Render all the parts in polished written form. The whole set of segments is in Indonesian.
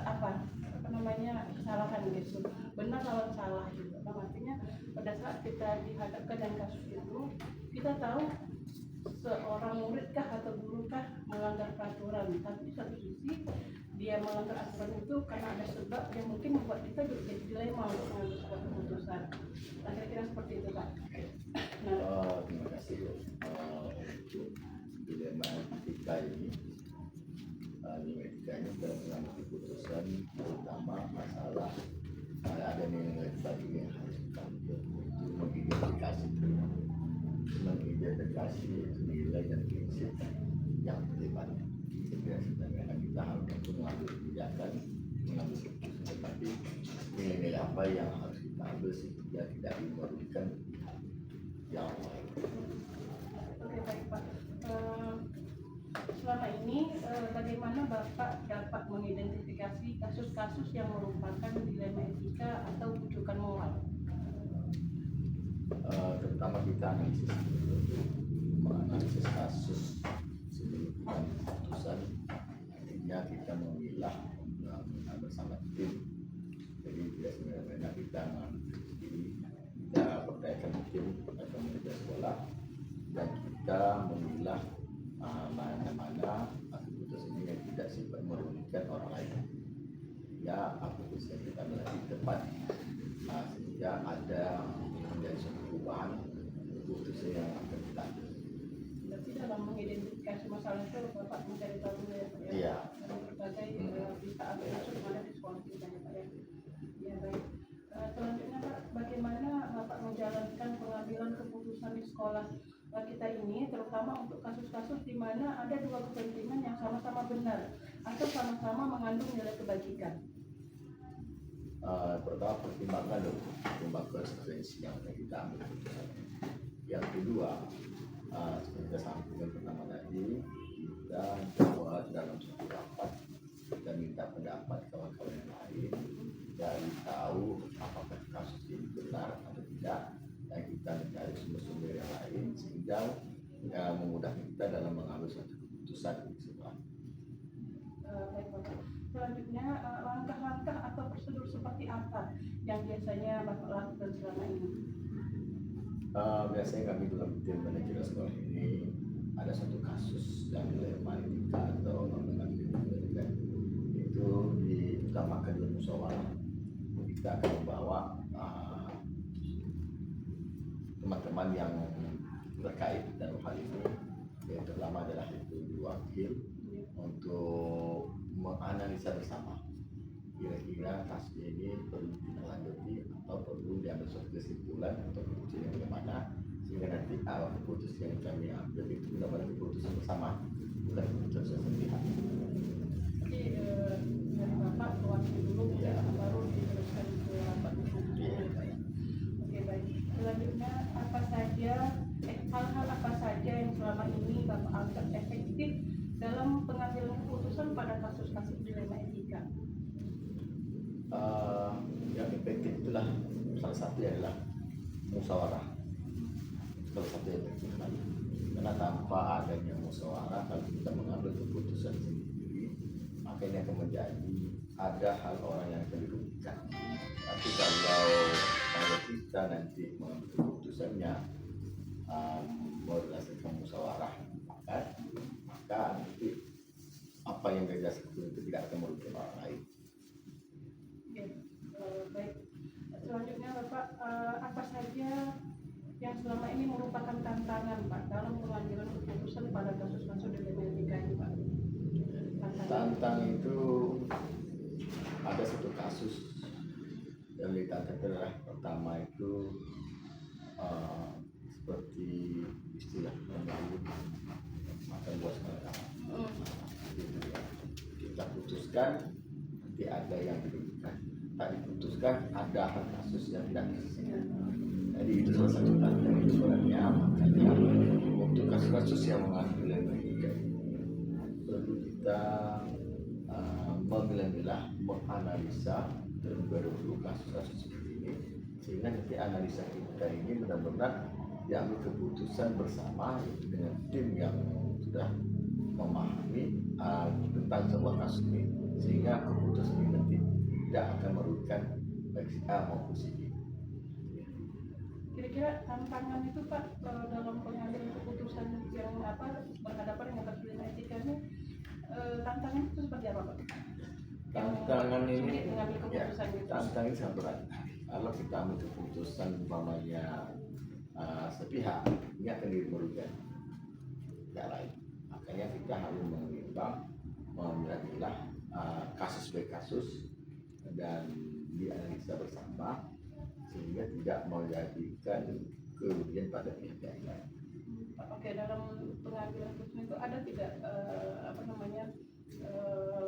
apa namanya kesalahan gitu, benar lawan salah gitu. Artinya pada saat kita dihadapkan dengan kasus itu, kita tahu seorang muridkah atau gurukah melanggar peraturan, tapi di satu sisi dia melanggar aturan itu karena ada sebab yang mungkin membuat kita jadi dilema untuk mengambil sebuah keputusan. Nah, kira-kira seperti itu, Pak. Terima kasih untuk dilema etika ini. Dilema etika ini dalam mengambil keputusan terutama masalah ada nilai value yang harus kita ambil untuk mengidentifikasi itu nilai dan prinsip yang terlibat. Sebenarnya kita harus mengambil kebijakan, mengambil keputusan, tetapi nilai-nilai apa yang harus kita ambil sehingga tidak merugikan yang lain. Oke, baik Pak. Selama ini bagaimana Bapak dapat mengidentifikasi kasus-kasus yang merupakan dilema etika atau rujukan moral? Terutama kita menganalisis kasus sebelum kita keputusan, artinya kita memilah bersama tim. Jadi tidak sebenarnya kita sendiri, kita berdayakan tim atau media sekolah dan kita memilah mana-mana keputusan ini yang tidak sempat merugikan orang lain. Ya, keputusan kita lebih tepat sehingga ada menjadi suatu perubahan keputusan yang akan kita ambil. Berarti dalam mengidentifikasi masalah itu Bapak mencari tahu ya Pak ya? Iya. Dari berbagai berita atau isu yang ada di sekolah kita ya Pak ya? Ya baik. Selanjutnya Pak, bagaimana Bapak menjalankan pengambilan keputusan di sekolah kita ini, terutama untuk kasus-kasus di mana ada dua kepentingan yang sama-sama benar atau sama-sama mengandung nilai kebajikan? Pertama, pertimbangkan konsekuensi yang akan kita ambil. Yang kedua, seperti kita sampaikan pertama tadi, kita coba dalam satu rapat kita minta pendapat kawan-kawan yang lain dan tahu apakah kasus ini benar atau tidak, dan kita mencari sumber-sumber yang lain sehingga memudahkan kita dalam mengambil suatu keputusan. Baik Bapak. Selanjutnya langkah-langkah atau prosedur seperti apa yang biasanya Bapak lakukan selama ini? Biasanya kami dalam tim manajer sekolah ini ada satu kasus yang dilema etika atau mengambil pendidikan itu diutamakan dalam musyawarah. Kita akan membawa teman-teman yang terkait dalam hal ini, yang pertama adalah itu wakil untuk menganalisa bersama kira-kira kasus ini perlu ditindaklanjuti atau perlu diambil suatu kesimpulan atau keputusan yang bagaimana, sehingga nanti keputusan yang kami ambil itu benar-benar keputusan bersama, bukan keputusan sepihak. Jadi dari Bapak ke wakil dulu ya, baru diteruskan ke rapat ya. Oke baik. Selanjutnya hal-hal apa saja yang selama ini Bapak anggap efektif dalam pengambilan keputusan pada kasus-kasus dilema etika? Yang efektif itulah salah satu adalah musyawarah. Salah satu yang efektif, karena tanpa adanya musyawarah kalau kita mengambil keputusan sendiri, maka ini akan menjadi ada hal orang yang akan dirugikan. Tapi kalau kita nanti mengambil keputusannya berdasarkan musyawarah, maka nanti apa yang berdasarkan itu tidak akan merugikan orang lain. Baik. Selanjutnya Bapak, apa saja yang selama ini merupakan tantangan Pak dalam pengambilan keputusan pada kasus-kasus dilema etika ini Pak? Tantang itu ada satu kasus yang ditantang adalah pertama itu seperti istilah makan buah setengah. Kita putuskan nanti ada yang dirugikan, tak diputuskan ada hal kasus yang tidak diselesaikan. Jadi itu salah satu tantangan itu sebenarnya. Makanya untuk kasus-kasus yang mengambil etika perlu kita memilah-milah, menganalisa terlebih dahulu kasus-kasus seperti ini, sehingga nanti analisa kita ini benar-benar diambil keputusan bersama dengan tim yang sudah memahami tentang sebuah kasus ini, sehingga keputusan keputusan ini nanti tidak akan merugikan baik si A maupun si B. Kira-kira tantangan itu Pak dalam pengambilan keputusan yang berhadapan dengan kasus etika ini, tantangan itu seperti apa Pak? Tantangan ini Sulit mengambil keputusan gitu. tantangan ini sangat berat. Kalau kita ambil keputusan umpamanya sepihak, ini akan merugikan pihak lain. Makanya kita harus menimbang, memilah kasus per kasus dan dianalisa bersama sehingga tidak menjadikan kerugian pada pihak lain. Oke, dalam pengambilan keputusan itu ada tidak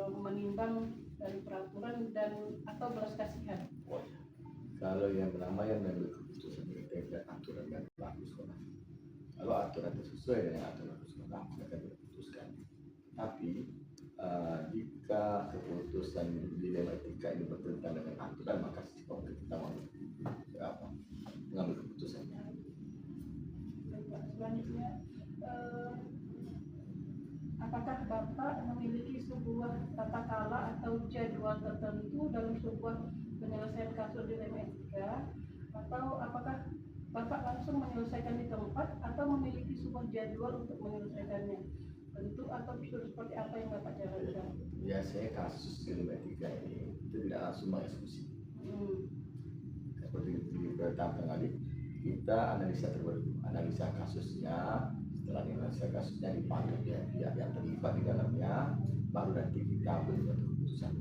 menimbang dari peraturan dan atau belas kasihan? Kalau yang pertama yang mengambil keputusan itu tidak aturan yang berlaku sekolah. Kalau aturan itu sesuai dengan aturan sekolah, maka akan diputuskan. Tapi jika keputusan dilema etika ini bertentangan dengan aturan, maka kita mengambil keputusannya. Selanjutnya, apakah Bapak memiliki sebuah tata kala atau jadwal tertentu dalam sebuah penyelesaian kasus dilema etika, atau apakah Bapak langsung menyelesaikan di tempat atau memiliki sebuah jadwal untuk menyelesaikannya? Bentuk atau prosedur seperti apa yang Bapak jalankan? Biasanya kasus dilema etika ini itu tidak langsung mengeksekusi. Seperti di pertama kali kita analisa kasusnya. Setelah analisa kasusnya dipanggil pihak yang terlibat di dalamnya, baru nanti kita ambil suatu keputusan.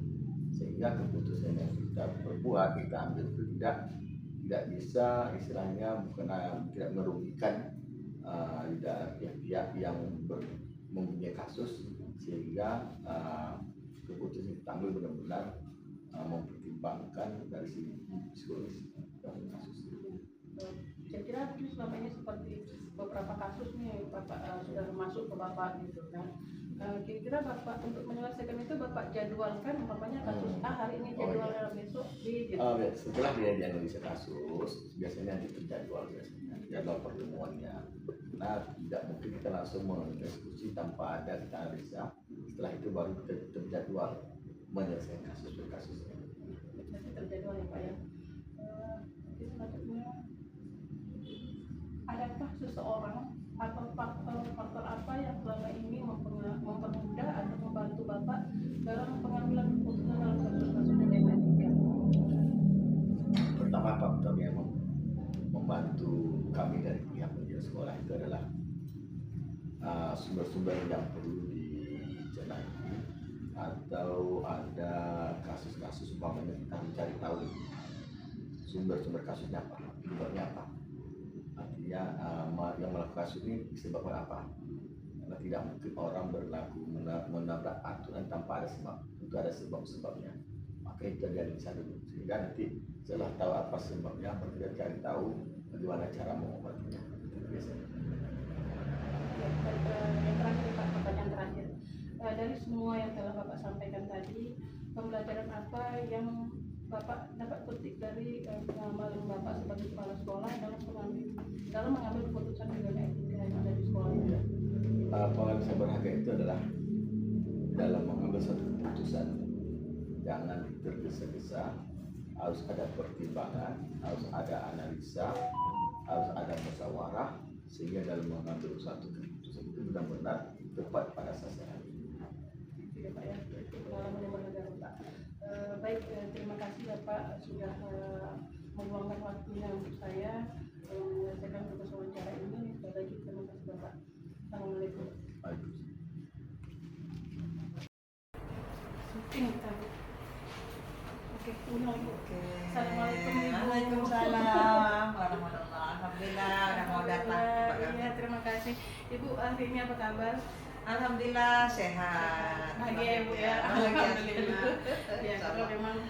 Sehingga keputusan yang kita perbuat, kita ambil itu tidak bisa istilahnya tidak merugikan pihak yang mempunyai kasus, sehingga keputusan yang kita ambil benar-benar mempertimbangkan dari segi psikologis dalam kasus itu. Saya kira selama ini seperti beberapa kasus nih Bapak sudah masuk ke Bapak gitu kan. Kira-kira Bapak untuk menyelesaikan itu Bapak jadwalkan umpamanya kasus A hari ini jadwalnya besok B gitu. Setelah dia dianalisa kasus, biasanya nanti terjadwal jadwal pertemuannya. Nah, tidak mungkin kita langsung mengeksekusi tanpa ada kita analisa. Setelah itu baru kita terjadwal menyelesaikan kasus per kasusnya. Nanti terjadwal ya Pak ya. Selanjutnya, adakah seseorang atau faktor apa yang selama ini mempermudah atau membantu Bapak dalam pengambilan keputusan dalam kasus-kasus dilema etika? Pertama, faktor yang membantu kami dari pihak pendidikan sekolah itu adalah sumber-sumber yang perlu dicermati, atau ada kasus-kasus umpamanya kita mencari tahu sumber-sumber kasusnya apa, penyebabnya apa. Artinya yang melakukan kasus ini disebabkan apa? Karena tidak mungkin orang berlaku menabrak aturan tanpa ada sebab. Itu ada sebab-sebabnya. Maka itu dianalisa dulu, sehingga nanti setelah tahu apa sebabnya, kita cari tahu bagaimana cara mengobatinya. Itu biasanya. Yang terakhir Pak, pertanyaan terakhir. Dari semua yang telah Bapak sampaikan tadi, pembelajaran apa yang Bapak dapat petik dari pengalaman Bapak sebagai kepala sekolah dalam mengambil keputusan dilema etika yang ada di sekolah ini? Pengalaman saya berharga itu adalah dalam mengambil satu keputusan jangan tergesa-gesa, harus ada pertimbangan, harus ada analisa, harus ada musyawarah, sehingga dalam mengambil satu keputusan itu benar-benar tepat pada sasaran. Iya Pak ya, itu pengalaman yang berharga Pak. Baik, terima kasih Bapak sudah meluangkan waktunya untuk saya menyelesaikan tugas wawancara ini. Sekali lagi terima kasih Bapak. Assalamualaikum. Syuting kita. Oke, ulang Bu. Assalamualaikum Ibu. Waalaikumsalam warahmatullahi. Alhamdulillah udah mau datang. Iya, terima kasih. Ibu, hari ini apa kabar? Alhamdulillah sehat. Bahagia ya Bu ya. Alhamdulillah. Ya, kalau memang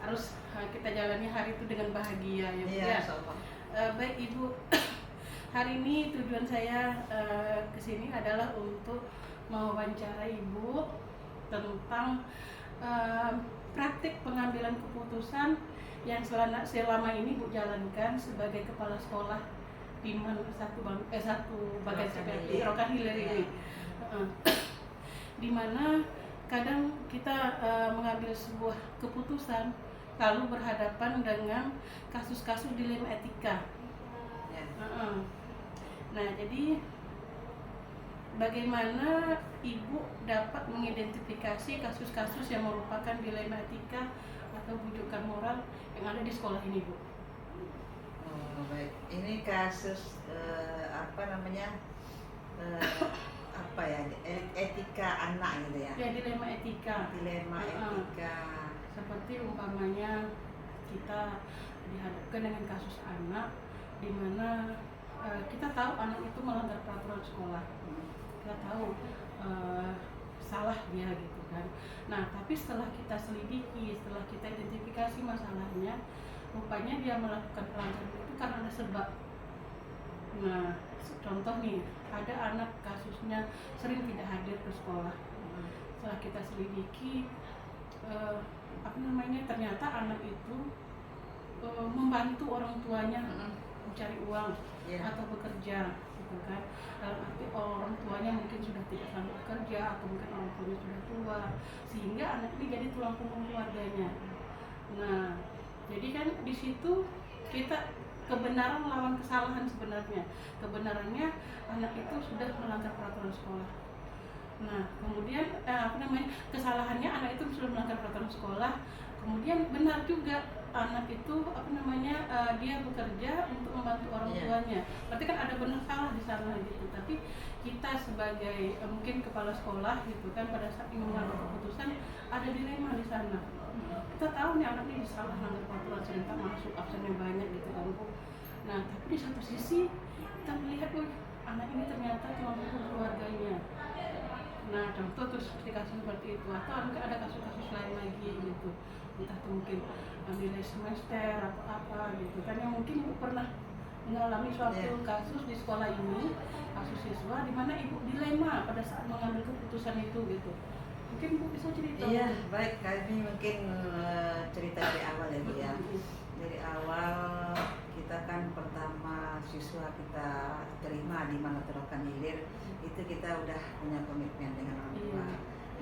harus kita jalani hari itu dengan bahagia ya Bu Iya, ya. insyaallah. Baik Ibu, hari ini tujuan saya ke sini adalah untuk mewawancara Ibu tentang praktik pengambilan keputusan yang selama ini Bu jalankan sebagai kepala sekolah di satu bagian CPLT Rokan Hilir ini. Di mana kadang kita mengambil sebuah keputusan lalu berhadapan dengan kasus-kasus dilema etika. Ya. Nah, jadi bagaimana Ibu dapat mengidentifikasi kasus-kasus yang merupakan dilema etika atau bujukan moral yang ada di sekolah ini, Bu? Oh, baik. Ini kasus apa namanya? Apa ya? Etika anak gitu ya. Ya, dilema etika. Dilema etika. Seperti umpamanya kita dihadapkan dengan kasus anak di mana kita tahu anak itu melanggar peraturan sekolah. Kita tahu salah dia gitu kan. Nah, tapi setelah kita selidiki, setelah kita identifikasi masalahnya, rupanya dia melakukan pelanggaran itu karena ada sebab. Nah, contoh nih, ada anak kasusnya sering tidak hadir ke sekolah. Setelah kita selidiki, ternyata anak itu membantu orang tuanya mencari uang atau bekerja, gitu kan. Dalam arti orang tuanya mungkin sudah tidak sanggup bekerja atau mungkin orang tuanya sudah tua, sehingga anak ini jadi tulang punggung keluarganya. Nah, jadi kan di situ kita kebenaran melawan kesalahan sebenarnya. Kebenarannya anak itu sudah melanggar peraturan sekolah. Nah, kemudian kesalahannya anak itu sudah melanggar peraturan sekolah. Kemudian benar juga anak itu dia bekerja untuk membantu orang tuanya. Berarti kan ada benar salah di sana gitu. Tapi kita sebagai mungkin kepala sekolah gitu kan, pada saat mengambil keputusan ada dilema di sana. Kita tahu nih anak ini salah melanggar peraturan, sering tak masuk, absennya banyak gitu kan, Bu. Nah, tapi di satu sisi kita melihat, anak ini ternyata tulang punggung keluarganya. Nah, contoh tuh seperti kasus seperti itu, atau ada kasus-kasus lain lagi gitu, entah itu mungkin nilai semester atau apa gitu kan, yang mungkin Ibu pernah mengalami suatu kasus di sekolah ini, kasus siswa di mana Ibu dilema pada saat mengambil keputusan itu gitu. Mungkin Ibu bisa cerita. Iya, baik, kami mungkin cerita dari awal ya, Bu ya. Dari awal kita kan pertama siswa kita terima di mana Terokan Hilir, itu kita udah punya komitmen dengan orang tua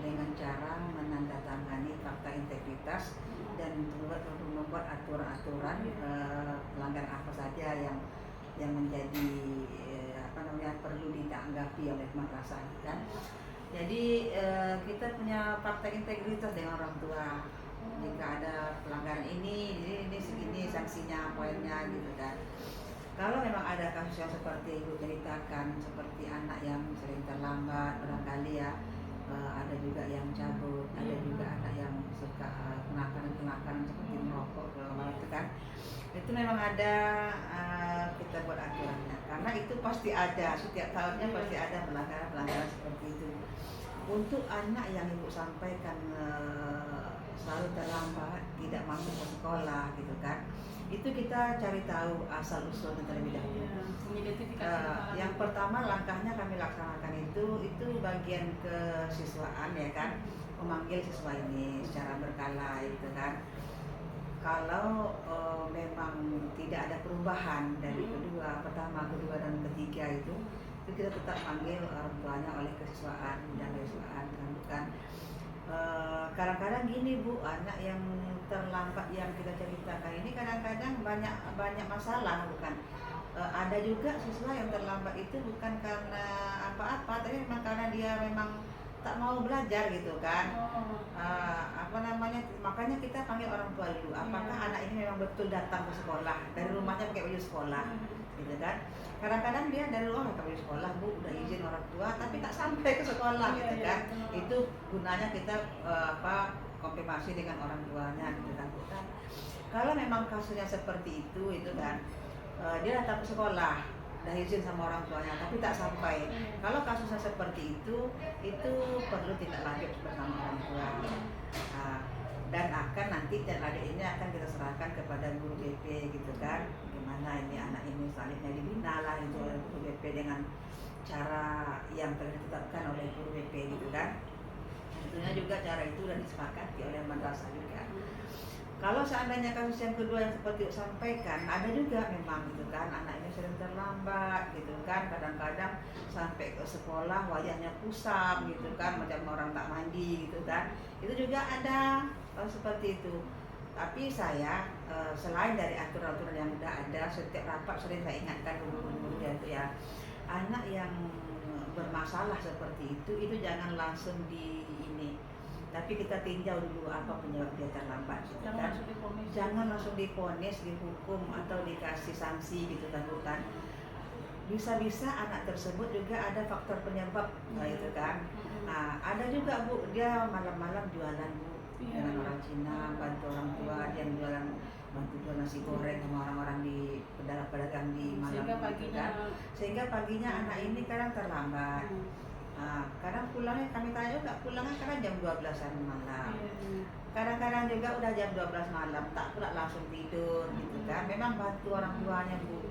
dengan cara menandatangani fakta integritas dan membuat aturan-aturan pelanggaran apa saja yang menjadi perlu ditanggapi oleh madrasah kan. Jadi kita punya fakta integritas dengan orang tua. Jika ada pelanggaran ini segini sanksinya, poinnya gitu kan. Kalau memang ada kasus yang seperti Ibu ceritakan, seperti anak yang sering terlambat barangkali ya, ada juga yang cabut, ada juga anak yang suka kenakalan seperti merokok itu kan. Itu memang ada, kita buat aturannya karena itu pasti ada, setiap tahunnya pasti ada pelanggaran seperti itu. Untuk anak yang Ibu sampaikan selalu terlambat, tidak masuk ke sekolah gitu kan, itu kita cari tahu asal usulnya terlebih dahulu. Yang pertama langkahnya kami laksanakan itu bagian kesiswaan ya kan, memanggil siswa ini secara berkala itu kan. Kalau memang tidak ada perubahan dari pertama, kedua dan ketiga itu kita tetap panggil orang tuanya oleh kesiswaan dan kesiswaan kan. Kadang-kadang gini Bu, anak yang terlambat yang kita ceritakan ini kadang-kadang banyak masalah bukan. Ada juga siswa yang terlambat itu bukan karena apa-apa, tapi memang karena dia memang tak mau belajar gitu kan. Makanya kita panggil orang tua dulu. Apakah anak ini memang betul datang ke sekolah, dari rumahnya pakai baju sekolah, gitu kan? Kadang-kadang dia dari rumah pakai baju sekolah, Bu, udah izin orang tua, tapi tak sampai ke sekolah, gitu kan? Itu gunanya kita konfirmasi dengan orang tuanya, gitu kan? Kalau memang kasusnya seperti itu kan, dia datang ke sekolah, udah izin sama orang tuanya tapi tak sampai. Kalau kasusnya seperti itu perlu tindak lanjut bersama orang tua. Dan akan nanti tindak lanjut ini akan kita serahkan kepada guru BP gitu kan. Gimana ini anak ini selanjutnya dibina lah itu oleh guru BP dengan cara yang telah ditetapkan oleh guru BP gitu kan. Tentunya juga cara itu sudah disepakati oleh madrasah juga. Kalau seandainya kasus yang kedua yang seperti sampaikan, ada juga memang gitu kan, anaknya sering terlambat gitu kan, kadang-kadang sampai ke sekolah wajahnya kusam gitu kan, macam orang tak mandi gitu kan, itu juga ada seperti itu. Tapi saya selain dari aturan-aturan yang sudah ada, setiap rapat sering saya ingatkan guru-guru itu ya, anak yang bermasalah seperti itu jangan langsung di ini, tapi kita tinjau dulu apa penyebab dia terlambat gitu kan. Jangan langsung diponis, dihukum atau dikasih sanksi gitu kan, bukan. Bisa-bisa anak tersebut juga ada faktor penyebab gitu kan. Nah, ada juga Bu, dia malam-malam jualan Bu, dengan orang Cina, bantu orang tua yang jualan, bantu jual nasi goreng sama orang-orang di pedagang di malam gitu kan. Sehingga paginya anak ini kadang terlambat. Nah, kadang pulangnya kami tanya juga pulangnya kadang jam 12-an malam. Kadang-kadang juga udah jam 12 malam tak pula langsung tidur gitu kan. Memang bantu orang tuanya Bu.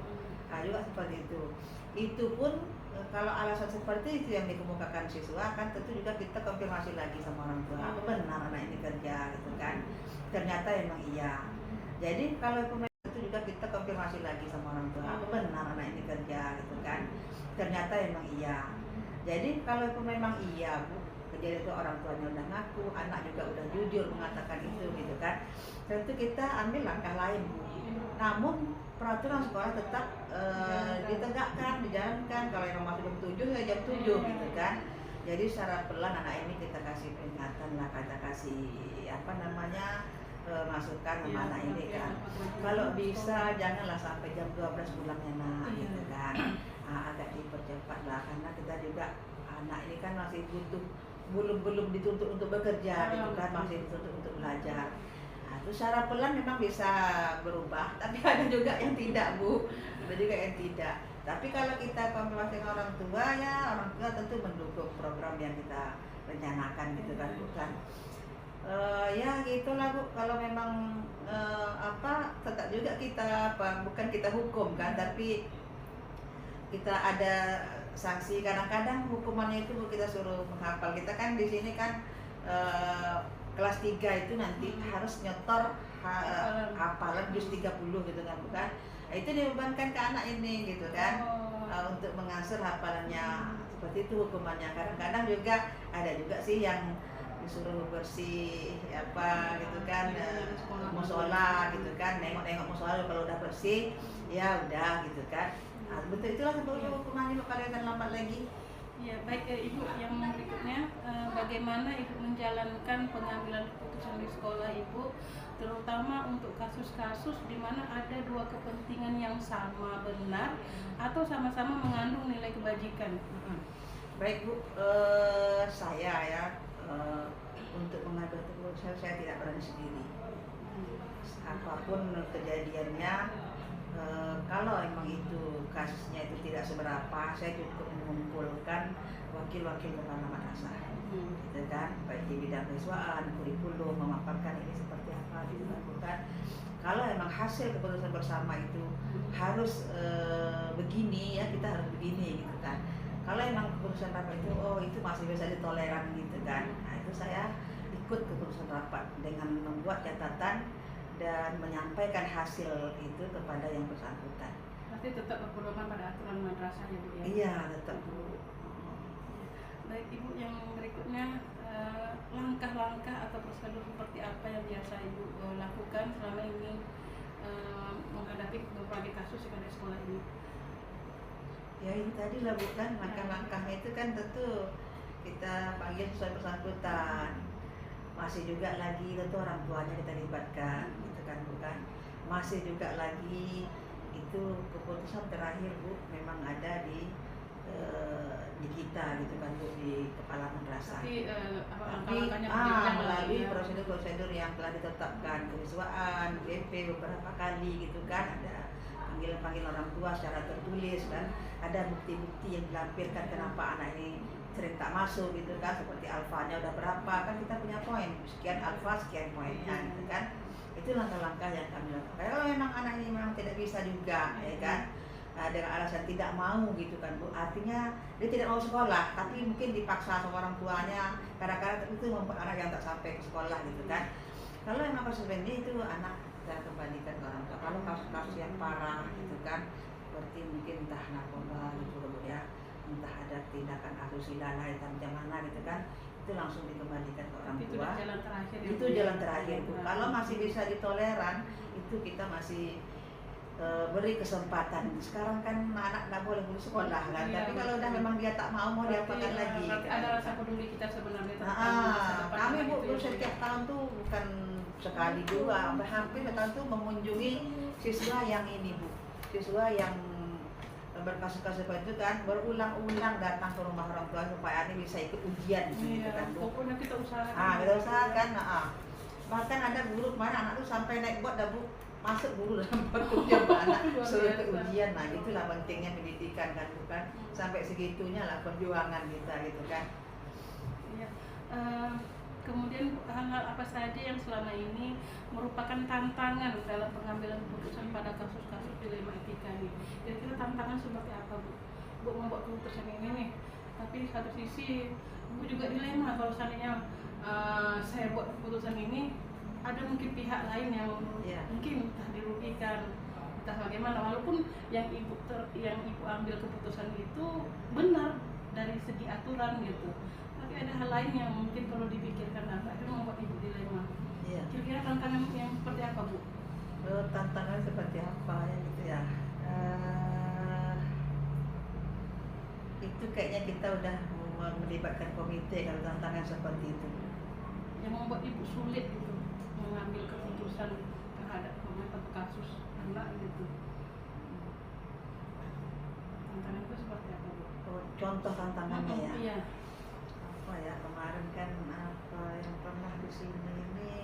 Nah, juga seperti itu. Itu pun kalau alasan seperti itu yang dikemukakan siswa kan tentu juga kita konfirmasi lagi sama orang tua. Apa benar anak ini kerja gitu kan. Ternyata emang iya. Jadi kalau itu juga kita konfirmasi lagi sama orang tua. Apa benar anak ini kerja gitu kan. Ternyata emang iya. Jadi kalau itu memang iya Bu, kejadian itu orang tuanya udah ngaku, anak juga udah jujur mengatakan itu gitu kan, tentu kita ambil langkah lain Bu. Namun peraturan sekolah tetap ditegakkan, dijalankan. Kalau yang masuk jam 7 ya jam 7 gitu kan. Jadi secara pelan anak ini kita kasih peringatan lah, kita kasih apa namanya masukan sama anak ini kan. Kalau bisa janganlah sampai jam 12 pulangnya nak gitu kan. Agak dipercepat lah, karena kita juga anak ini kan masih butuh, belum dituntut untuk bekerja gitu kan, masih dituntut untuk belajar. Nah, itu secara pelan memang bisa berubah, tapi ada juga yang tidak Bu, ada juga yang tidak. Tapi kalau kita konfirmasi dengan orang tua ya, orang tua tentu mendukung program yang kita rencanakan gitu kan, bukan. Ya gitulah Bu, kalau memang tetap juga kita bukan kita hukum kan, tapi kita ada sanksi. Kadang-kadang hukumannya itu kita suruh menghafal. Kita kan di sini kan kelas 3 itu nanti harus nyetor hafalan juz 30 gitu kan, bukan. Nah, itu dibebankan ke anak ini gitu kan, untuk mengasah hafalannya. Seperti itu hukumannya. Kadang-kadang juga ada juga sih yang disuruh bersih apa gitu kan, musola gitu kan, nengok-nengok musola kalau udah bersih ya udah gitu kan. Nah, betul itulah sebetulnya hukumannya kalau kalian lambat lagi. Ya, baik Ibu, yang berikutnya bagaimana Ibu menjalankan pengambilan keputusan di sekolah Ibu, terutama untuk kasus-kasus di mana ada dua kepentingan yang sama benar atau sama-sama mengandung nilai kebajikan. Baik Bu, saya ya untuk mengambil keputusan saya tidak berani sendiri. Apapun kejadiannya, kalau emang itu kasusnya itu tidak seberapa, saya cukup mengumpulkan wakil-wakil kepala madrasah, gitu kan, baik di bidang siswaan, kurikulum, memaparkan ini seperti apa, gitu kan, bukan. Kalau emang hasil keputusan bersama itu harus begini ya, kita harus begini, gitu kan. Kalau emang keputusan rapat itu, itu masih bisa ditoleran, gitu kan. Nah, itu saya ikut keputusan rapat dengan membuat catatan dan menyampaikan hasil itu kepada yang bersangkutan. Pasti tetap berpedoman pada aturan madrasah ya Bu ya? Iya, tetap Bu. Baik Ibu, yang berikutnya langkah-langkah atau prosedur seperti apa yang biasa Ibu lakukan selama ini menghadapi berbagai kasus yang ada di sekolah ini? Ya ini tadi lah bukan, langkah-langkahnya itu kan tentu kita panggil sesuai bersangkutan. Masih juga lagi tentu orang tuanya kita libatkan, gitu kan, bukan. Masih juga lagi itu keputusan terakhir Bu memang ada di kita gitu kan Bu, di kepala madrasah. Tapi melalui prosedur-prosedur yang telah ditetapkan kesiswaan, BP beberapa kali gitu kan, ada panggilan orang tua secara tertulis kan, ada bukti-bukti yang dilampirkan kenapa anak ini sering tak masuk gitu kan, seperti alfanya udah berapa kan, kita punya poin sekian alfa sekian poinnya gitu kan. Itu langkah-langkah yang kami lakukan. Kalau memang anak ini memang tidak bisa juga ya kan, dengan alasan tidak mau gitu kan Bu, artinya dia tidak mau sekolah tapi mungkin dipaksa sama orang tuanya, kadang-kadang itu membuat anak yang tak sampai ke sekolah gitu kan. Kalau memang proses banding itu anak kita kembalikan ke orang tua. Kalau kasus-kasus yang parah gitu kan, seperti mungkin entah narkoba gitu ya, entah ada tindakan asusila lain macam mana gitu kan, itu langsung dikembalikan ke orang Itu tua. udah jalan terakhir. Itu jalan terakhir Bu. Kalau masih bisa ditoleran, itu kita masih beri kesempatan. Sekarang kan anak nggak boleh putus sekolah kan, Iya, tapi kalau udah betul. memang dia tak mau diapakan lagi. Berarti ada rasa peduli kita sebenarnya tentang Nah, masa depan kami anak Bu itu ya, Bu, ya. setiap tahun tuh bukan sekali dua, sampai hampir tahun tuh mengunjungi siswa yang ini Bu, siswa yang berkasus-kasus seperti itu kan, berulang-ulang datang ke rumah orang tua supaya ini bisa ikut ujian gitu Iya, kan Bu. pokoknya kita usahakan. Kita usahakan. Bahkan ada guru kemarin anak tuh sampai naik bot dah Bu, masuk guru dalam bot ujian anak Luar suruh biasa. ikut ujian. Nah itulah pentingnya pendidikan kan, bukan sampai segitunya lah perjuangan kita gitu kan. Iya. Kemudian hal-hal apa saja yang selama ini merupakan tantangan dalam pengambilan keputusan pada kasus-kasus dilema etika ini? Kira-kira tantangan seperti apa Bu? Bu membuat keputusan ini nih, tapi di satu sisi Bu juga dilema kalau seandainya saya buat keputusan ini, ada mungkin pihak lain yang Iya. mungkin entah dirugikan, entah bagaimana, walaupun yang ibu ambil keputusan itu benar dari segi aturan gitu, tapi ada hal lain yang mungkin perlu dipikirkan, akhirnya membuat ibu dilema. Iya. Kira-kira tantangan yang seperti apa Bu? Tantangan seperti apa ya gitu ya. Itu kayaknya kita udah melibatkan komite kalau tantangan seperti itu. Yang membuat ibu sulit gitu mengambil keputusan terhadap kasus anak gitu. Tantangan itu seperti apa Bu? Contoh tantangannya ya. Iya. Apa ya, kemarin kan apa yang pernah di sini ini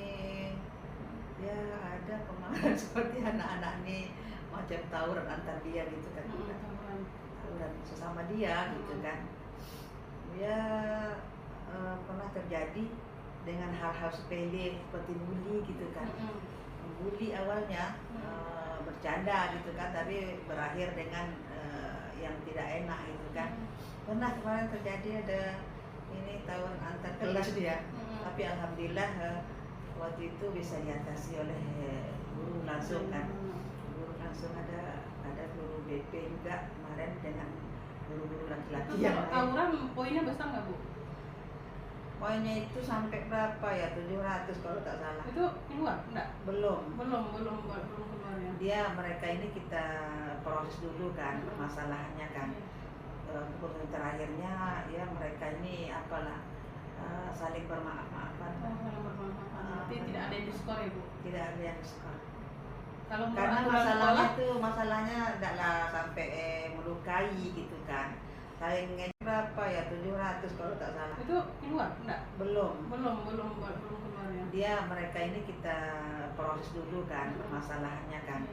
ya ada kemarin seperti anak-anak nih macam tawuran antar dia gitu kan, tawuran sesama dia gitu kan ya. Pernah terjadi dengan hal-hal sepele seperti bully gitu kan. Bully awalnya bercanda gitu kan, tapi berakhir dengan yang tidak enak gitu kan. Pernah kemarin terjadi ada ini tawuran antar kelas dia, tapi alhamdulillah waktu itu bisa diatasi oleh guru langsung kan. Guru langsung ada guru BP juga kemarin dengan guru-guru laki-laki yang lain. Tawuran poinnya besar nggak Bu? Poinnya itu sampai berapa ya, 700 kalau tak salah. Itu keluar enggak? Belum. Belum keluar ya. Mereka ini kita proses dulu kan masalahnya kan. Keputusan terakhirnya ya mereka ini apalah saling bermaaf-maafan. Berarti tidak ada yang diskor ya Bu? Tidak ada yang skor. Kalau Karena aturan masalahnya tidaklah sampai melukai gitu kan. Saling berapa ya, 700 kalau tak salah. itu keluar enggak? Belum. Keluar ya. Mereka ini kita proses dulu kan masalahnya kan.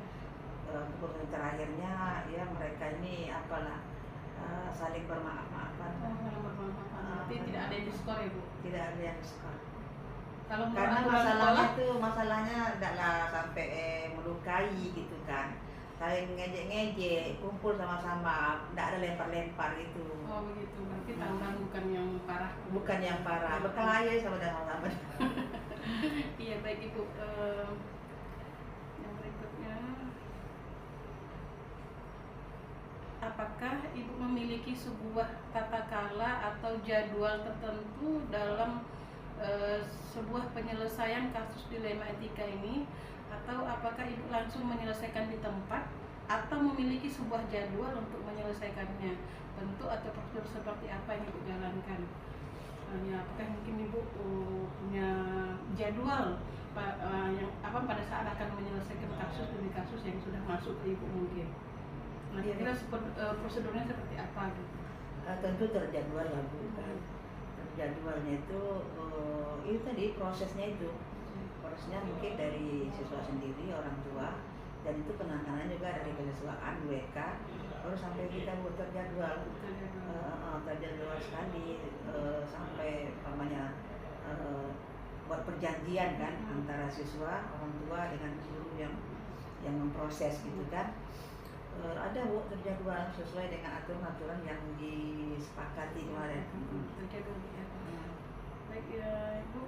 Keputusan terakhirnya ya mereka ini apalah saling bermaaf-maafan. Berarti tidak ada yang diskor ya Bu? Tidak ada yang skor. Kalau Karena aturan sekolah, masalahnya tidaklah sampai melukai gitu kan. Saling ngejek-ngejek, kumpul sama-sama, tidak ada lempar-lempar gitu. oh begitu, berarti tawuran bukan yang parah. Bukan yang parah, berkelahi sama-sama. Iya baik Ibu. Yang berikutnya, apakah Ibu memiliki sebuah tata kala atau jadwal tertentu dalam sebuah penyelesaian kasus dilema etika ini, atau apakah Ibu langsung menyelesaikan di tempat atau memiliki sebuah jadwal untuk menyelesaikannya, bentuk atau prosedur seperti apa yang Ibu jalankan? Apakah mungkin Ibu punya jadwal yang pada saat akan menyelesaikan kasus demi kasus yang sudah masuk ke Ibu mungkin? Nah, kira-kira prosedurnya seperti apa gitu? Tentu terjadwal lah Bu kan. Jadwalnya itu tadi prosesnya mungkin dari siswa sendiri, orang tua, dan itu penanganan juga dari kesiswaan WK, baru sampai kita buat terjadwal sekali sampai buat perjanjian kan antara siswa, orang tua dengan guru yang memproses gitu kan. Ada Bu terjadwal sesuai dengan aturan-aturan yang disepakati kemarin. Terjadwal ya. Baik ya Ibu,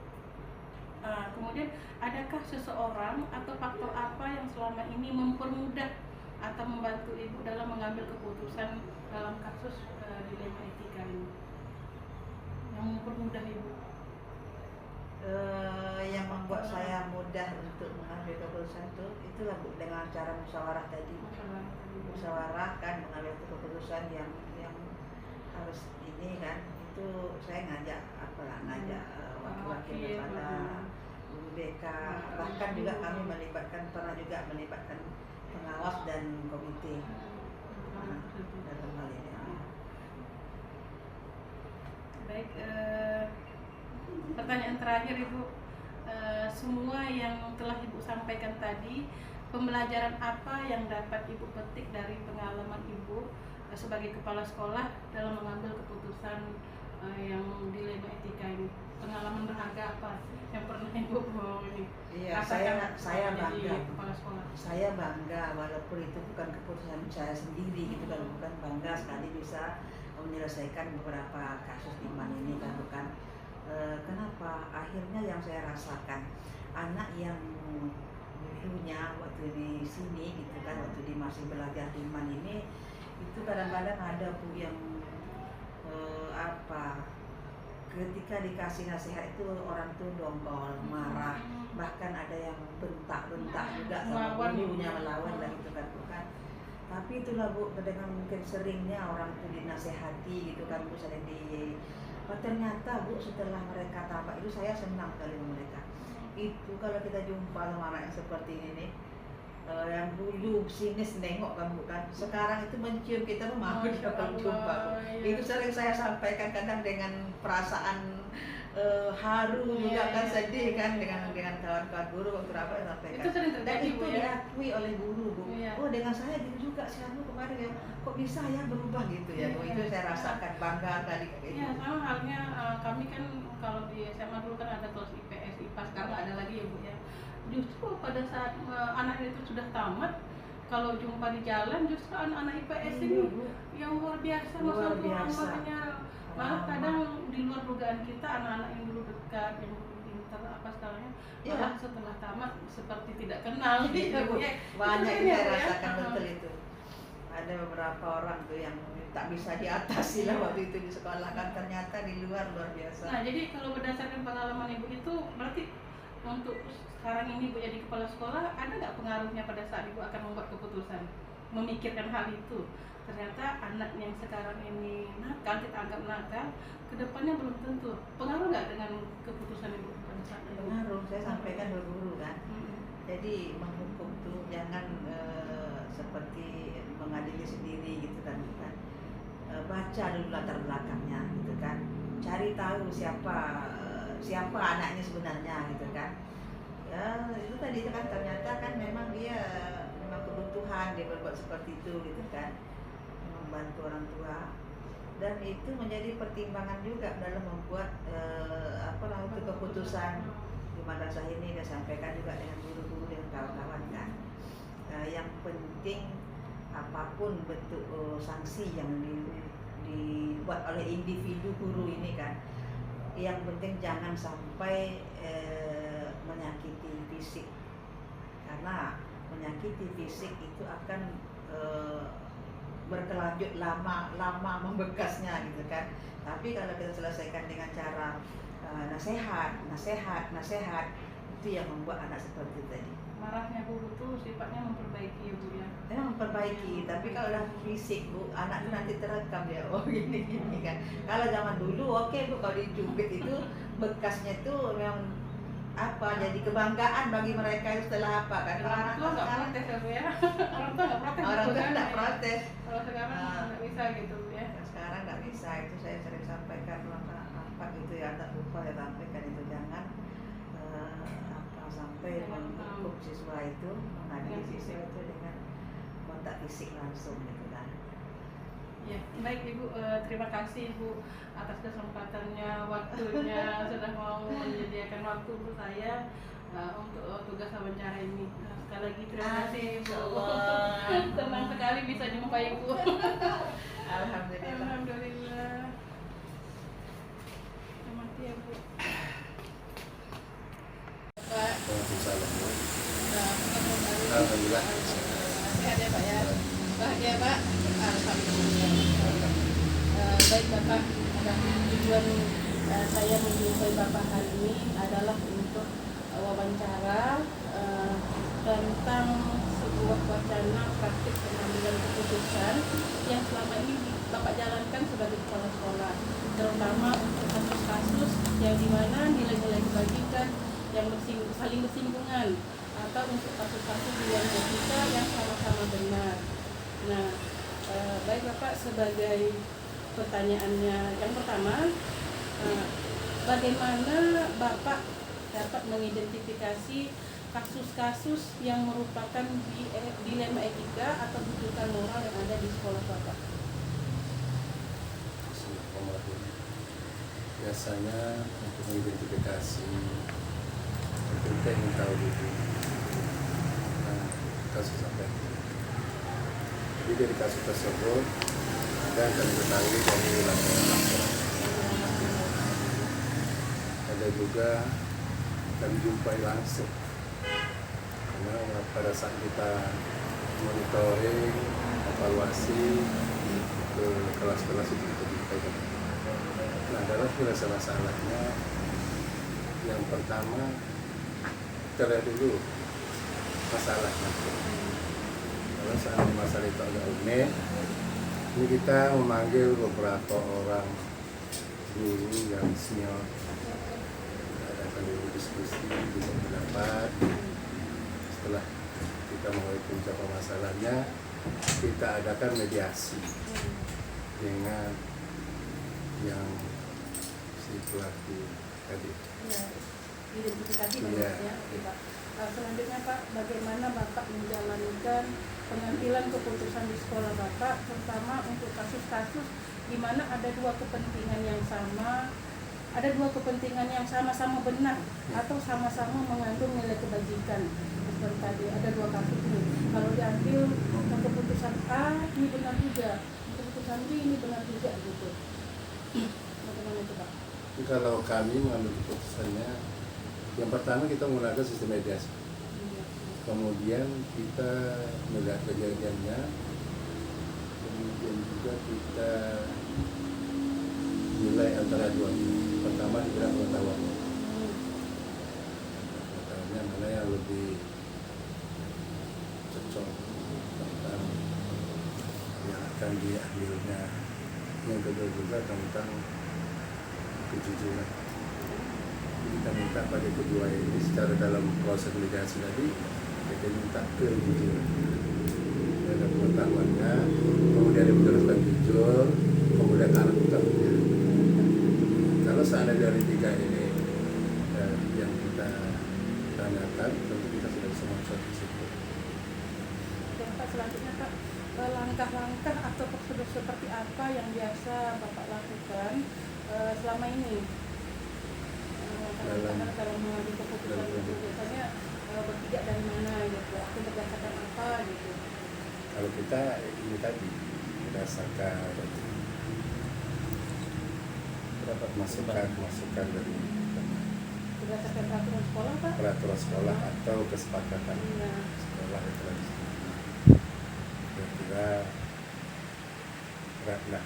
Kemudian adakah seseorang atau faktor apa yang selama ini mempermudah atau membantu Ibu dalam mengambil keputusan dalam kasus dilema etika ini? Yang mempermudah Ibu? Yang membuat saya mudah untuk mengambil keputusan itulah Bu, dengan cara musyawarah tadi. Musyawarah kan mengambil keputusan yang harus ini kan, itu saya ngajak wakil-wakil daripada guru BK, bahkan juga kami pernah melibatkan pengawas dan komite dalam hal ini. Baik, pertanyaan terakhir Ibu, semua yang telah Ibu sampaikan tadi, pembelajaran apa yang dapat Ibu petik dari pengalaman Ibu sebagai kepala sekolah dalam mengambil keputusan yang dilema etika ini? Pengalaman berharga apa yang pernah Ibu ini? Iya, saya bangga. Kepala sekolah. Saya bangga walaupun itu bukan keputusan saya sendiri gitu kan, bukan, bangga sekali bisa menyelesaikan beberapa kasus iman ini kan, bukan. Kenapa? Akhirnya yang saya rasakan anak yang dulunya waktu di sini gitu kan, waktu di masih belajar iman ini, itu kadang-kadang ada Bu yang ketika dikasih nasihat itu orang tuh dongkol, marah, bahkan ada yang bentak-bentak juga sama gurunya, melawan lah gitu kan, bukan. Tapi itulah Bu, dengan mungkin seringnya orang itu dinasehati gitu kan Bu, sering ternyata Bu, setelah mereka tambah itu, saya senang kali mereka itu kalau kita jumpa sama anak yang seperti ini nih, yang dulu sinis nengok kan bukan, sekarang itu mencium kita tuh mau dia kalau jumpa Bu. Itu sering saya sampaikan, kadang dengan perasaan haru juga kan, sedih kan, dengan kawan-kawan guru waktu apa yang sampaikan. Itu sering Dan terjadi itu Bu, ya? diakui oleh guru Bu. Oh, dengan saya gitu juga si Anu kemarin ya, kok bisa ya berubah gitu ya Bu. Itu saya rasakan bangga tadi kayak Iya, sama halnya kami kan kalau di SMA dulu kan ada kelas IPS, IPA, sekarang nggak ada lagi ya Bu ya. Justru pada saat anak itu sudah tamat, kalau jumpa di jalan justru anak-anak IPS ini yang luar biasa, Luar biasa. makanya malah kadang di luar dugaan kita, anak-anak yang dulu dekat, yang dulu pintar apa segalanya, malah setelah tamat seperti tidak kenal gitu Bu ya. Banyak Itu yang ya, saya Bu, ya? rasakan betul itu. Ada beberapa orang tuh yang tak bisa diatasi lah waktu itu di sekolah kan, ternyata di luar biasa. Nah, jadi kalau berdasarkan pengalaman Ibu itu, berarti untuk sekarang ini Bu jadi kepala sekolah, ada nggak pengaruhnya pada saat Ibu akan membuat keputusan, memikirkan hal itu? Ternyata anak yang sekarang ini nakal, kita anggap nakal, kedepannya belum tentu. Pengaruh nggak dengan keputusan Ibu pada saat itu? Pengaruh, saya sampaikan guru kan. Jadi menghukum tuh jangan seperti mengadili sendiri gitu kan, bukan. Baca dulu latar belakangnya gitu kan, cari tahu siapa anaknya sebenarnya gitu kan. Ya itu tadi kan, ternyata kan memang dia memang kebutuhan dia berbuat seperti itu gitu kan, membantu orang tua, dan itu menjadi pertimbangan juga dalam membuat itu keputusan di madrasah ini. Dia sampaikan juga dengan guru-guru dan kawan-kawan kan. Yang penting apapun bentuk sanksi yang dibuat oleh individu guru ini kan, yang penting jangan sampai menyakiti fisik, karena menyakiti fisik itu akan berkelanjut lama membekasnya gitu kan. Tapi kalau kita selesaikan dengan cara nasihat, itu yang membuat anak seperti itu tadi. Marahnya guru tuh sifatnya memperbaiki ya Bu ya. Memperbaiki, tapi kalau udah fisik Bu, anak itu nanti terekam ya, oh gini kan. Kalau zaman dulu oke Bu, kalau dicubit itu bekasnya itu memang jadi kebanggaan bagi mereka setelah apa kan. Orang tua nggak protes ya Bu ya. Orang tua nggak protes. Orang tua nggak protes. Kalau sekarang nggak bisa gitu Bu ya. Sekarang nggak bisa, itu saya sering sampaikan apa gitu ya, tak lupa ya sampaikan itu, jangan sampai menghukum siswa itu, mengadili siswa itu dengan kontak fisik langsung gitu kan. Ya, baik Ibu, terima kasih Ibu atas kesempatannya, waktunya sudah mau menyediakan waktu untuk saya untuk tugas wawancara ini. Sekali lagi terima kasih Ibu. Senang sekali bisa jumpa Ibu. Alhamdulillah. Alhamdulillah. Selamat ya Bu. Alhamdulillah. Sehat ya Pak ya. Bahagia Pak. Alhamdulillah. Baik Bapak, tujuan saya menjumpai Bapak hari ini adalah untuk wawancara tentang sebuah wacana praktik pengambilan keputusan yang selama ini Bapak jalankan sebagai kepala sekolah, terutama untuk kasus-kasus yang dimana nilai-nilai kebajikan yang saling bersinggungan atau untuk kasus-kasus di luar etika yang sama-sama benar. Nah, baik Bapak, sebagai pertanyaannya yang pertama, bagaimana Bapak dapat mengidentifikasi kasus-kasus yang merupakan dilema etika atau tuntutan moral yang ada di sekolah Bapak? Biasanya untuk mengidentifikasi kita ingin tahu dulu kasus apa itu. Jadi dari kasus tersebut ada yang kami ketahui dari laporan-laporan. Ada juga kami jumpai langsung karena pada saat kita monitoring, evaluasi ke kelas-kelas itu kita jumpai. Nah, dalam penyelesaian masalahnya yang pertama kita lihat dulu masalahnya. Kalau saat masalah itu agak unik, ini kita memanggil beberapa orang guru yang senior, adakan dulu diskusi, bisa pendapat. Setelah kita mengetahui puncak masalahnya, kita adakan mediasi dengan yang si pelaku tadi. Ya, identifikasi Iya. ya, Pak. Selanjutnya Pak, bagaimana Bapak menjalankan pengambilan keputusan di sekolah Bapak, terutama untuk kasus-kasus di mana ada dua kepentingan yang sama-sama benar atau sama-sama mengandung nilai kebajikan. Seperti tadi ada dua kasus ini. Kalau diambil keputusan A ini benar juga, keputusan B ini benar juga gitu. Bagaimana itu Pak? Kalau kami mengambil keputusannya, yang pertama kita menggunakan sistem mediasi. Kemudian kita melihat kejadiannya, kemudian juga kita nilai antara dua. Pertama kita pengetahuannya, mana yang lebih cocok tentang yang akan diambilnya. Yang kedua juga tentang kejujuran. Kita minta pada kedua ini secara dalam proses mediasi tadi kita minta kejujuran. Ada pengetahuannya, kemudian dia menjelaskan jujur, kemudian karakternya. Kalau seandainya dari tiga ini yang kita tanyakan, tentu kita sudah bisa masuk di situ. Dan Pak, selanjutnya Pak, langkah-langkah atau prosedur seperti apa yang biasa Bapak lakukan selama ini? Dalam mengambil keputusan itu biasanya berpijak dari mana gitu, atau berdasarkan apa gitu? Kalau kita ini tadi berdasarkan dapat masukan dari Berdasarkan peraturan sekolah Pak? peraturan sekolah atau kesepakatan Nah, sekolah itu kira-kira berat lah.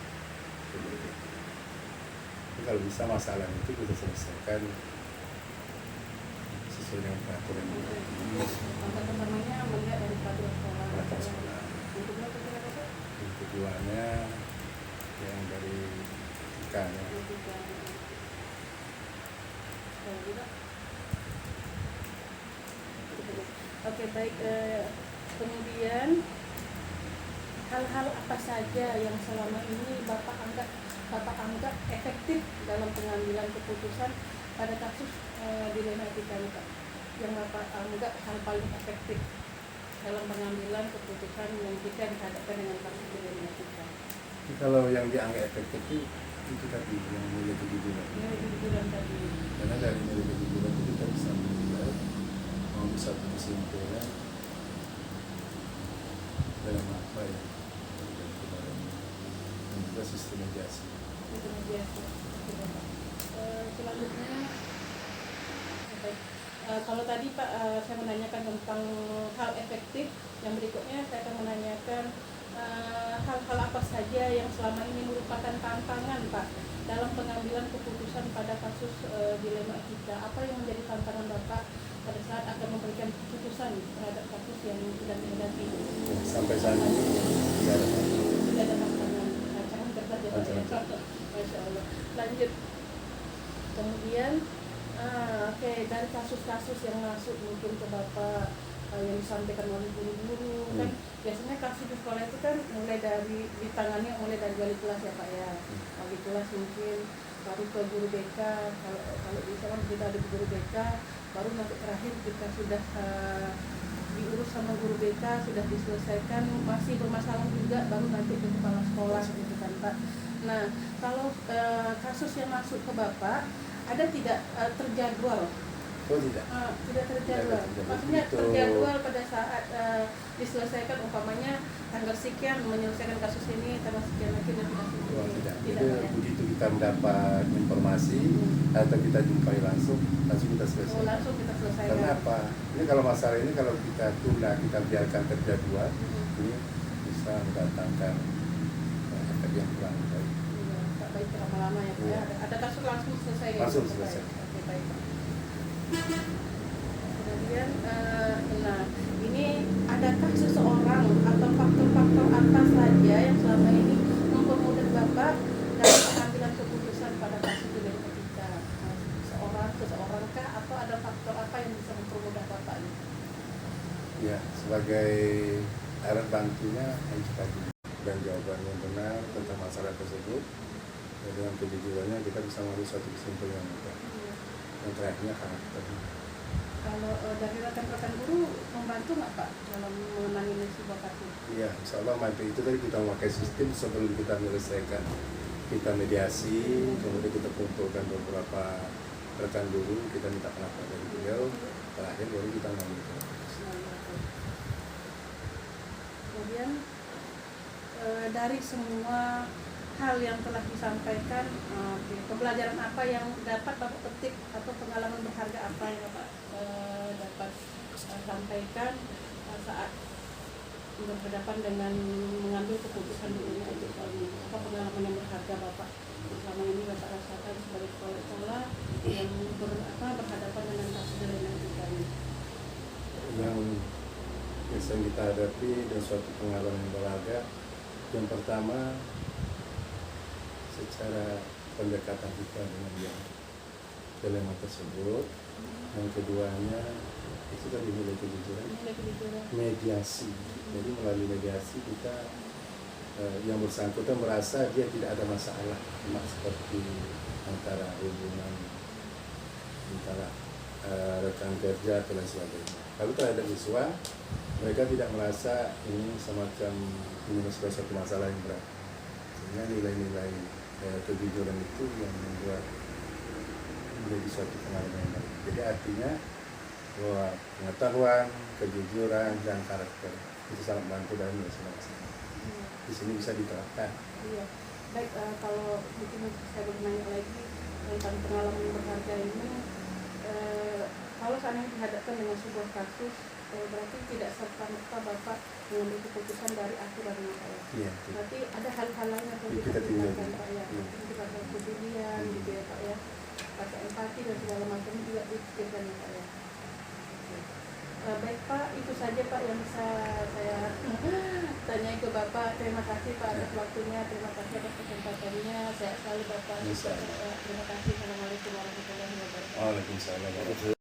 Tapi kalau bisa masalah itu kita selesaikan sesuai dengan peraturan itu. langkah pertamanya melihat dari peraturan sekolah. Peraturan sekolah. Yang kedua kira-kira apa? Yang keduanya yang dari etikanya. Yang ketiga, sekali lagi, Pak. Oke baik, kemudian hal-hal apa saja yang selama ini Bapak anggap efektif dalam pengambilan keputusan pada kasus dilema etika ini Pak, yang Bapak anggap hal paling efektif dalam pengambilan keputusan yang jika dihadapkan dengan kasus dilema etika? Kalau yang dianggap efektif itu tadi yang nilai kejujuran. Nilai kejujuran tadi. Karena dari nilai kejujuran itu kita bisa menilai mau satu kesimpulan dalam apa ya dan juga sistem mediasi. Itu mediasi. Selanjutnya, Kalau tadi Pak, saya menanyakan tentang hal efektif, yang berikutnya saya akan menanyakan hal-hal apa saja yang selama ini merupakan tantangan Pak dalam pengambilan keputusan pada kasus dilema etika. Apa yang menjadi tantangan Bapak pada saat akan memberikan keputusan terhadap kasus yang sedang dihadapi? Sampai saat ini tidak ada. Tidak ada tantangan, rancangan kerja Pak ya. Masya Allah. Lanjut. Kemudian, oke, dari kasus-kasus yang masuk mungkin ke Bapak, yang disampaikan oleh guru-guru, kan biasanya kasus di sekolah itu kan mulai dari ditangani mulai dari wali kelas ya Pak ya. Wali kelas mungkin baru ke guru BK, kalau di sana kita ada guru BK, baru nanti terakhir jika sudah diurus sama guru BK, sudah diselesaikan masih bermasalah juga, baru nanti ke kepala sekolah gitu kan Pak. Nah, kalau kasus yang masuk ke Bapak ada tidak terjadwal? Oh tidak. Tidak terjadwal. Maksudnya terjadwal pada saat diselesaikan, umpamanya tanggal sekian menyelesaikan kasus ini, tanggal sekian lagi dan kasus ini. Oh, tidak. Tidak Jadi ya? begitu kita mendapat informasi atau kita jumpai langsung kita selesai. Oh, langsung kita selesaikan. Karena apa? Ini kalau masalah ini kalau kita tunda, kita biarkan terjadwal, ini bisa mendatangkan efek yang kurang baik. Iya, tak baik lama-lama ya Pak. Iya. Ada kasus langsung selesai. Langsung gitu, Pak, selesai. ya? Oke, baik Pak. Kemudian, nah ini adakah seseorang atau faktor-faktor apa saja yang selama ini mempermudah Bapak dalam pengambilan keputusan pada kasus dilema etika? Seseorang kah, atau ada faktor apa yang bisa mempermudah Bapak ini? Ya, sebagai alat bantunya yang kita dan jawaban yang benar tentang masalah tersebut, dan dengan kejujurannya kita bisa mengambil suatu kesimpulan yang mudah. Yang terakhirnya karakternya. Kalau dari rekan-rekan guru membantu nggak Pak dalam menangani sebuah kasus? Iya, insya Allah mampu. Itu tadi kita memakai sistem sebelum kita menyelesaikan, kita mediasi, kemudian kita kumpulkan beberapa rekan dulu, kita minta pendapat dari beliau, terakhir baru kita mengambil keputusan. Kemudian dari semua hal yang telah disampaikan, pembelajaran apa yang dapat Bapak petik atau pengalaman berharga apa yang Bapak dapat sampaikan saat berhadapan dengan mengambil keputusan di dunia etika ini? Apa pengalaman yang berharga Bapak selama ini Bapak rasakan sebagai kepala sekolah yang berhadapan dengan kasus dilema etika ini? Yang bisa kita hadapi dan suatu pengalaman yang berharga, yang pertama secara pendekatan kita dengan yang dilema tersebut, yang keduanya itu tadi nilai kejujuran, mediasi. Jadi melalui mediasi kita yang bersangkutan merasa dia tidak ada masalah, seperti antara hubungan antara rekan kerja dan lain sebagainya. Lalu terhadap siswa, mereka tidak merasa ini semacam ini sebagai satu masalah yang berat. Sehingga nilai-nilai kejujuran itu yang membuat menjadi suatu pengalaman yang baik. Jadi artinya bahwa pengetahuan, kejujuran, dan karakter itu sangat membantu dalam menyelesaikan. Di sini bisa diterapkan. Iya. Baik, kalau mungkin saya bertanya lagi tentang pengalaman yang berharga ini, kalau seandainya dihadapkan dengan sebuah kasus, berarti tidak serta-merta Bapak mengambil keputusan dari aturannya Pak ya. Iya. Berarti ada hal-hal lain yang perlu Kita tinggalkan. Pak ya. Mungkin kita ada kepedulian gitu ya Pak ya. Rasa empati dan segala macam juga dipikirkan ya Pak ya. Baik Pak, itu saja Pak yang bisa saya tanya ke Bapak. Terima kasih Pak atas waktunya, terima kasih atas kesempatannya. Sehat selalu Bapak. Terima kasih. Assalamualaikum warahmatullahi wabarakatuh. Waalaikumsalam.